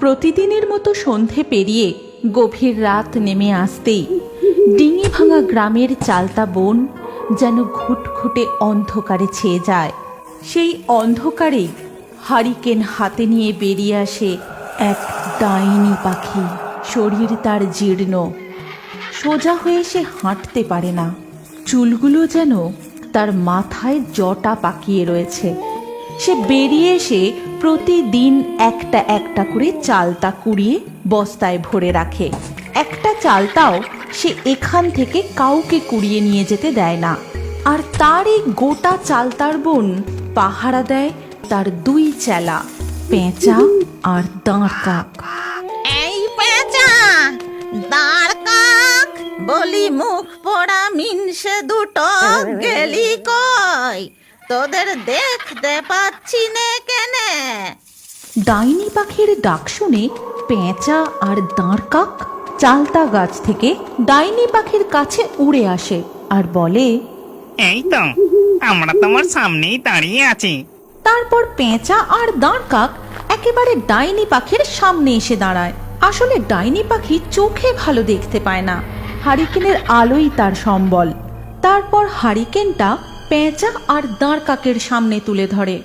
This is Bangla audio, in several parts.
প্রতিদিনের মতো সন্ধে পেরিয়ে গভীর রাত নেমে আসতেই ডিঙি ভাঙা গ্রামের চালতা বন যেন ঘুটঘুটে অন্ধকারে ছেয়ে যায়। সেই অন্ধকারেই হারিকেন হাতে নিয়ে বেরিয়ে আসে এক ডাইনি পাখি। শরীর তার জীর্ণ, সোজা হয়ে সে হাঁটতে পারে না, চুলগুলো যেন তার মাথায় জটা পাকিয়ে রয়েছে। সে বেরিয়ে এসে প্রতিদিন একটা একটা করে চালতা কুড়িয়ে বস্তায় ভরে রাখে। একটা চালতাও সে এখান থেকে কাউকে কুড়িয়ে নিয়ে যেতে দেয় না। আর তার এই গোটা চালতার বন পাহারা দেয় তার দুই চেলা, পেঁচা আর দাঁড় কাক। এই পেঁচা, দাঁড় কাক, বলি মুখ পোড়া মিনসে দুটো গেলি কই? তোদের দেখতে পাচ্ছি নে কেনে? ডাইনি পাখির ডাক শুনে পেঁচা আর দাঁড় কাক চালতা গাছ থেকে ডাইনি পাখির কাছে উড়ে আসে আর বলে, এই তো আমরা তোমার সামনেই দাঁড়িয়ে আছি। তারপর পেঁচা আর দাঁড় কাক একেবারে ডাইনি পাখির সামনে এসে দাঁড়ায়। আসলে ডাইনি পাখি চোখে ভালো দেখতে পায় না, হারিকেনের আলোই তার সম্বল। তারপর হারিকেনটা পেঁচা আর দাঁড় কাকের সামনে তুলে ধরে।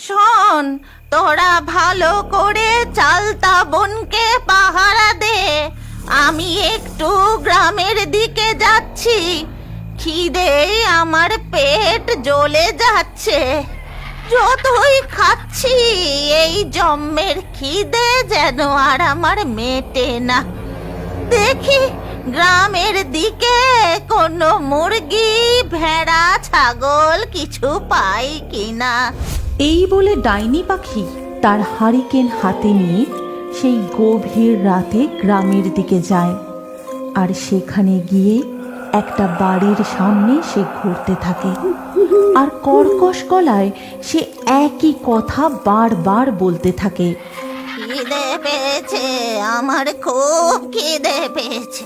শোন, তোরা ভালো করে চালতা বনকে পাহারা দে। আমি একটু গ্রামের দিকে যাচ্ছি। খিদে আমার পেট জ্বলে যাচ্ছে। যতই খাচ্ছি এই জম্মের খিদে যেন আর আমার মেটে না। দেখি গ্রামের দিকে কোনো মুরগি, ভেড়া, ছাগল কিছু পাই কিনা। এই বলে ডাইনি পাখি তার হারিকেন হাতে নিয়ে সেই গভীর রাতে গ্রামের দিকে যায়। আর সেখানে গিয়ে একটা বাড়ির সামনে সে ঘুরতে থাকে আর কর্কশ গলায় সে একই কথা বারবার বলতে থাকে। খিদে পেয়েছে, আমার খুব খিদে পেয়েছে।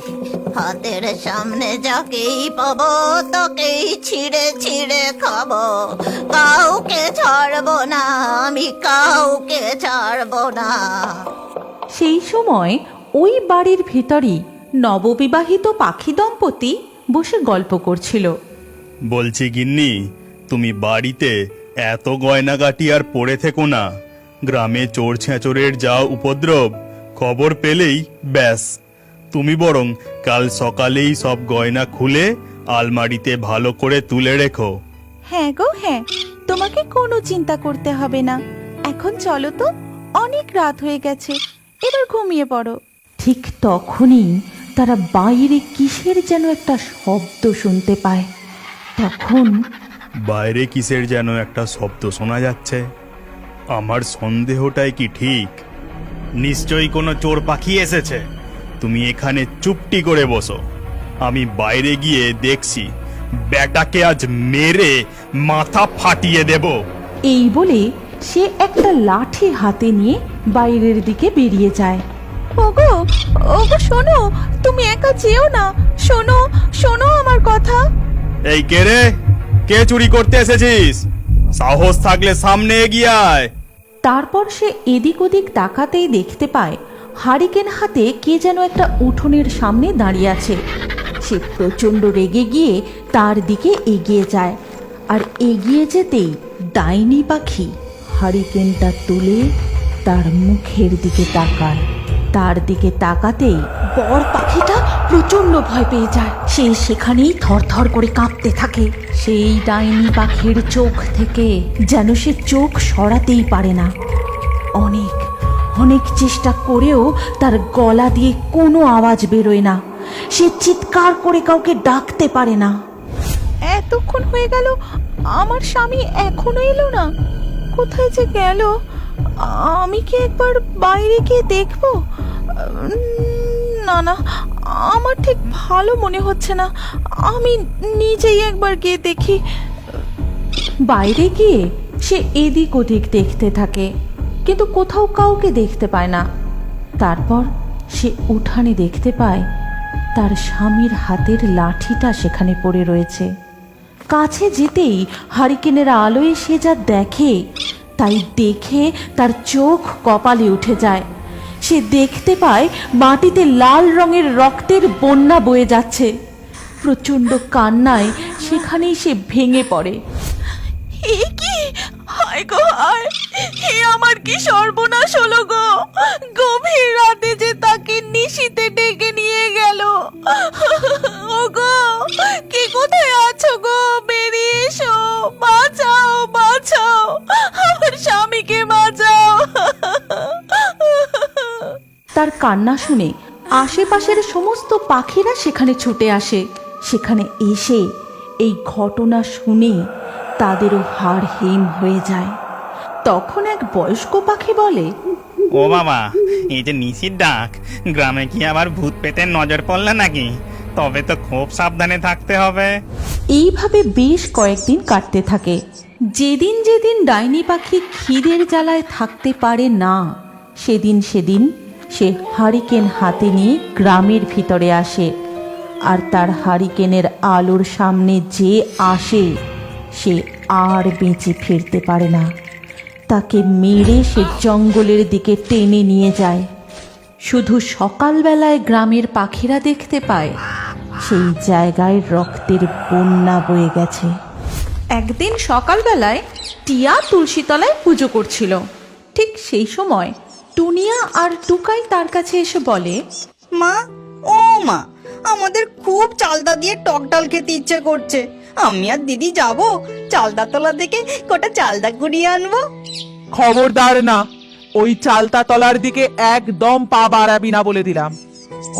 হাতের সামনে যাকেই পাবো তাকেই ছিঁড়ে ছিঁড়ে খাবো। কাউকে ছাড়বো না, আমি কাউকে ছাড়বো না। সেই সময় ওই বাড়ির ভিতরই নববিবাহিত পাখি দম্পতি বসে গল্প করছিল। বলছি গিন্নি, তুমি বাড়িতে এত গয়নাগাটি আর পড়ে থেকো না। গ্রামে চোর ছেঁচোরের যা উপদ্রব, খবর পেলেই ব্যাস। তুমি বরং কাল সকালেই সব গয়না খুলে আলমারিতে ভালো করে তুলে রেখো। হ্যাঁ গো হ্যাঁ, তোমাকে কোনো চিন্তা করতে হবে না। এখন চলো তো, অনেক রাত হয়ে গেছে, এবার ঘুমিয়ে পড়ো। ঠিক তখনই তারা বাইরে কিসের যেন একটা শব্দ শুনতে পায়। তখন বাইরে কিসের যেন একটা শব্দ শোনা যাচ্ছে। আমার সন্দেহটাই কি ঠিক? নিশ্চয়ই কোনো চোর পাখি এসেছে। তুমি এখানে চুপটি করে বসো, আমি বাইরে গিয়ে দেখছি। ব্যাটাকে আজ মেরে মাথা ফাটিয়ে দেব। এই বলে সে একটা লাঠি হাতে নিয়ে বাইরের দিকে বেরিয়ে যায়। ওগো ওগো শোনো, তুমি একা যেও না, শোনো শোনো আমার কথা। এই কে রে? কে চুরি করতে এসেছিস? সাহস থাকলে সামনে এগিয়ে আয়। তারপর সে এদিক ওদিক তাকাতেই দেখতে পায় হারিকেন হাতে কে যেন একটা উঠোনের সামনে দাঁড়িয়ে আছে। সে প্রচণ্ড রেগে গিয়ে তার দিকে এগিয়ে যায়। আর এগিয়ে যেতেই ডাইনি পাখি হারিকেনটা তুলে তার মুখের দিকে তাকায়। তার দিকে তাকাতেই বর পাখিটা প্রচণ্ড ভয় পেয়ে যায়। সে সেখানেই থরথর করে কাঁপতে থাকে। সেই ডাইনি পাখির চোখ থেকে যেন সে চোখ সরাতেই পারে না। অনেক অনেক চেষ্টা করেও তার গলা দিয়ে কোনো আওয়াজ বেরোয় না। সে চিৎকার করে কাউকে ডাকতে পারে না। এতক্ষণ হয়ে গেল, আমার স্বামী এখনো এলো না। কোথায় যে গেল? আমি কি একবার বাইরে গিয়ে দেখবো? না না, আমার ঠিক ভালো মনে হচ্ছে না। আমি নিজেই একবার গিয়ে দেখি। বাইরে গিয়ে সে এদিক ওদিক দেখতে থাকে, কিন্তু কোথাও কাউকে দেখতে পায় না। তারপর সে উঠানে দেখতে পায় তার স্বামীর হাতের লাঠিটা সেখানে পড়ে রয়েছে। কাছে যেতেই হারিকেনের আলোয় সে যা দেখে, তাই দেখে তার চোখ কপালে উঠে যায়। সে দেখতে পায় মাটিতে লাল রঙের রক্তের বন্যা বয়ে যাচ্ছে। প্রচণ্ড কান্নায় সেখানেই সে ভেঙে পড়ে। এ কি, হায় গো হায়, হে আমার কি সর্বনাশ হলো গো! গভীর রাতে যে তাকে নিশিতে ডেকে নিয়ে গেল। ও গো, কে কোথায় আছো গো? বেরিয়ে এসো, বাঁচাও বাঁচাও, আমার স্বামীকে বাঁচাও। তার কান্না শুনে আশেপাশের সমস্ত পাখিরা সেখানে ছুটে আসে। সেখানে এসে এই ঘটনা শুনে তাদেরও হাড় হিম হয়ে যায়। তখন এক বয়স্ক পাখি বলে, ও বাবা, এই যে নিশির ডাক, গ্রামে কি আবার ভূত পেতে নজর পড়লে নাকি? তবে তো খুব সাবধানে থাকতে হবে। এইভাবে বেশ কয়েকদিন কাটতে থাকে। যেদিন যেদিন ডাইনি পাখি খিদের জ্বালায় থাকতে পারে না, সেদিন সেদিন সে হারিকেন হাতে নিয়ে গ্রামের ভিতরে আসে। আর তার হারিকেনের আলোর সামনে যে আসে সে আর বেঁচে ফিরতে পারে না। তাকে মেরে সে জঙ্গলের দিকে টেনে নিয়ে যায়। শুধু সকালবেলায় গ্রামের পাখিরা দেখতে পায় সেই জায়গায় রক্তের বন্যা বয়ে গেছে। একদিন সকালবেলায় টিয়া তুলসীতলায় পুজো করছিল। ঠিক সেই সময় টুনিয়া আর টুকাই তার কাছে এসে বলে, মা, ও মা, আমাদের খুব চালতা দিয়ে টক ডাল খেতে ইচ্ছে করছে। আমি আর দিদি যাব চালতা তলা থেকে কটা চালতা কুড়িয়ে আনবো। খবরদার না, ওই চালতা তলার দিকে একদম পা বাড়াবি না বলে দিলাম।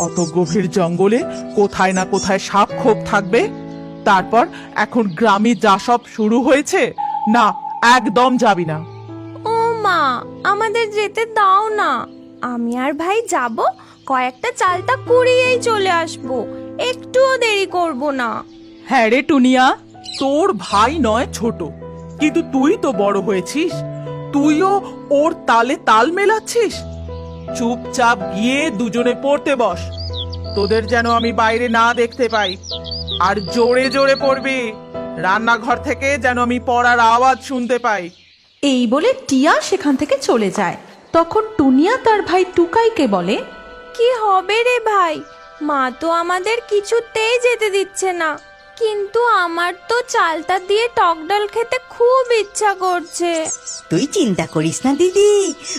অত গভীর জঙ্গলে কোথায় না কোথায় সাপ খোপ থাকবে। তারপর এখন গ্রামে যা সব শুরু হয়েছে, না, একদম যাবি না। ও মা, আমাদের যেতে দাও না। আমি আর ভাই যাব, কয়েকটা চালতা কুড়িয়েই চলে আসবো, একটুও দেরি করব না। হ্যাঁ রে টুনিয়া, তোর ভাই নয় ছোট, কিন্তু তুই তো বড় হয়েছিস, তুইও ওর তালে তাল মেলাচ্ছিস। চুপচাপ গিয়ে দুজনে পড়তে বস, তোদের যেন আমি বাইরে না দেখতে পাই। আর জোরে জোরে পড়বি, রান্নাঘর থেকে যেন আমি পড়ার আওয়াজ শুনতে পাই। এই বলে টিয়া সেখান থেকে চলে যায়। তখন টুনিয়া তার ভাই টুকাইকে বলে, কি হবে রে ভাই, মা তো আমাদের কিছুতেই যেতে দিচ্ছে না। কিন্তু আমার তো চালতা দিয়ে টক ডাল খেতে খুব ইচ্ছা করছে। তুই চিন্তা করিস না দিদি,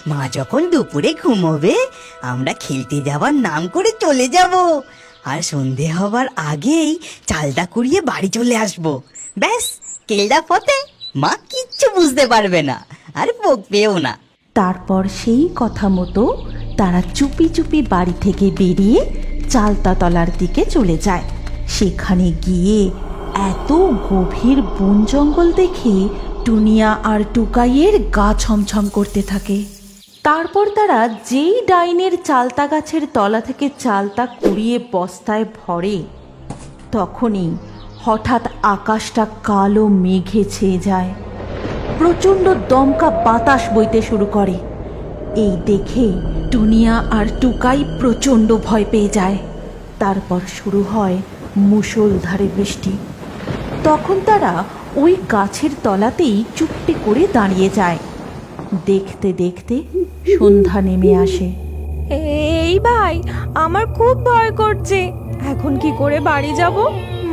মা যখন দুপুরে ঘুমোবে আমরা খেলতে যাবার নাম করে চলে যাব। আর সন্ধে হবার আগেই চালটা কুড়িয়ে বাড়ি চলে আসবো। ব্যাস, কেলটা ফতে, মা কিচ্ছু বুঝতে পারবে না আর বকবেও না। তারপর সেই কথা মতো তারা চুপি চুপি বাড়ি থেকে বেরিয়ে চালতাতলার দিকে চলে যায়। সেখানে গিয়ে এত গভীর বন জঙ্গল দেখে টুনিয়া আর টুকাইয়ের গা ছমছম করতে থাকে। তারপর তারা যেই ডাইনের চালতা গাছের তলা থেকে চালতা কুড়িয়ে বস্তায় ভরে, তখনই হঠাৎ আকাশটা কালো মেঘে ছেয়ে যায়। প্রচণ্ড দমকা বাতাস বইতে শুরু করে। এই দেখে টুনিয়া আর টুকাই প্রচণ্ড ভয় পেয়ে যায়। তারপর শুরু হয় মুষলধারে বৃষ্টি। তখন তারা ওই গাছের তলাতেই চুপটি করে দাঁড়িয়ে যায়। দেখতে দেখতে সন্ধ্যা নেমে আসে। এই ভাই, আমার খুব ভয় করছে। এখন কি করে বাড়ি যাব?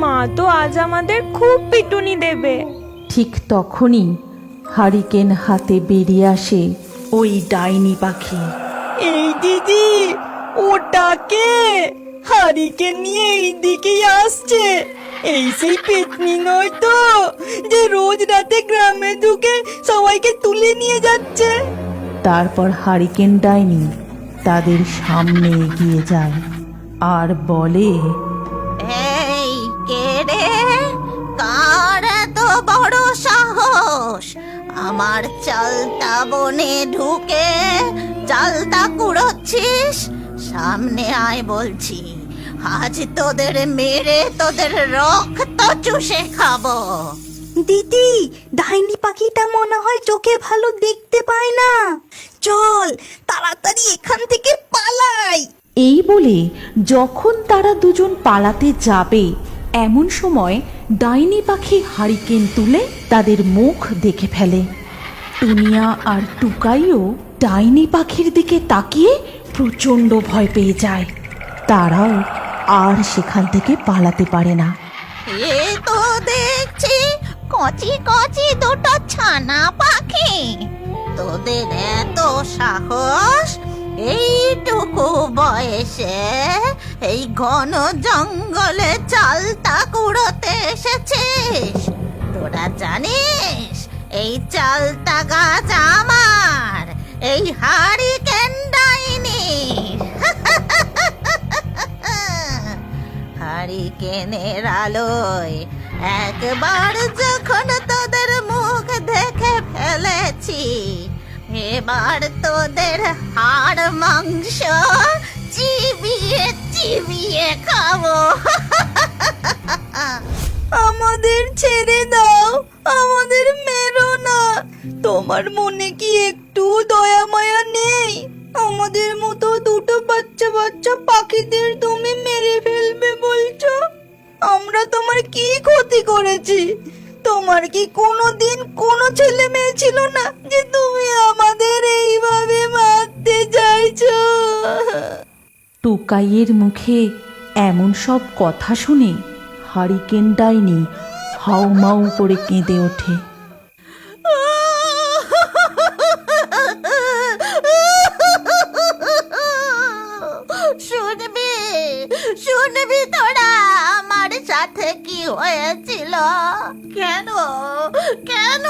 মা তো আজ আমাদের খুব পিটুনি দেবে। ঠিক তখনই হারিকেন হাতে বেরিয়ে আসে ওই ডাইনি পাখি। এই দিদি, ওটাকে হারিকে নিয়ে এই দিকেই আসছে। এই সেই পেতনি নয় তো, যে রোজ রাতে গ্রামে ঢুকে সবাইকে তুলে নিয়ে যাচ্ছে? তারপর হারিকেন ডাইনি তাদের সামনে এগিয়ে যায় আর বলে, এই কে রে? কার এত বড় সাহস আমার চালতা বনে ঢুকে চালতা কুড়োচ্ছিস? সামনে আয় বলছি, আজ তোদের মেরে তোদের রক্ত চুষে খাবো। দিদি, ডাইনি পাখিটা মনে হয় চোখে ভালো দেখতে পায় না। চল তাড়াতাড়ি এখান থেকে পালাই। এই বলে যখন তারা দুজন পালাতে যাবে, এমন সময় ডাইনি পাখি হারিকেন তুলে তাদের মুখ দেখে ফেলে। টুনিয়া আর টুকাইও ডাইনি পাখির দিকে তাকিয়ে প্রচণ্ড ভয় পেয়ে যায়। তারাও আর সেখান থেকে পালাতে পারে না। এ তো দেখছি কচি কচি দুটো ছানা পাখি। তোদের এত সাহস, এইটুকু বয়সে এই ঘন জঙ্গলে চালতা কুড়োতে এসেছিস? তোরা জানিস এই চালতা গাছ আমার, এই হারিকেন ডাইনি। হারিকেনের আলোয় একবার যখন তোদের মুখ দেখে ফেলেছি, এবার তোদের হাড় মাংস চিবিয়ে চিবিয়ে খাবো। আমাদের ছেড়ে দাও, আমাদের মেরো না। তোমার মনে কি একটু দয়া মায়া নেই? আমাদের মতো দুটো বাচ্চা বাচ্চা পাখিদের তুমি মেরে ফেলবে বলছো? আমরা তোমার কি ক্ষতি করেছি? তোমার কি কোনোদিন কোনো ছেলে মেয়ে ছিল না যে তুমি আমাদের এইভাবে মারতে চাইছো? টোকাইয়ের মুখে এমন সব কথা শুনে হারিকেন ডাইনি হাউমাউ করে কেঁদে ওঠে। শুনবি শুনবি তোরা আমার সাথে কি হয়েছিল? কেন কেন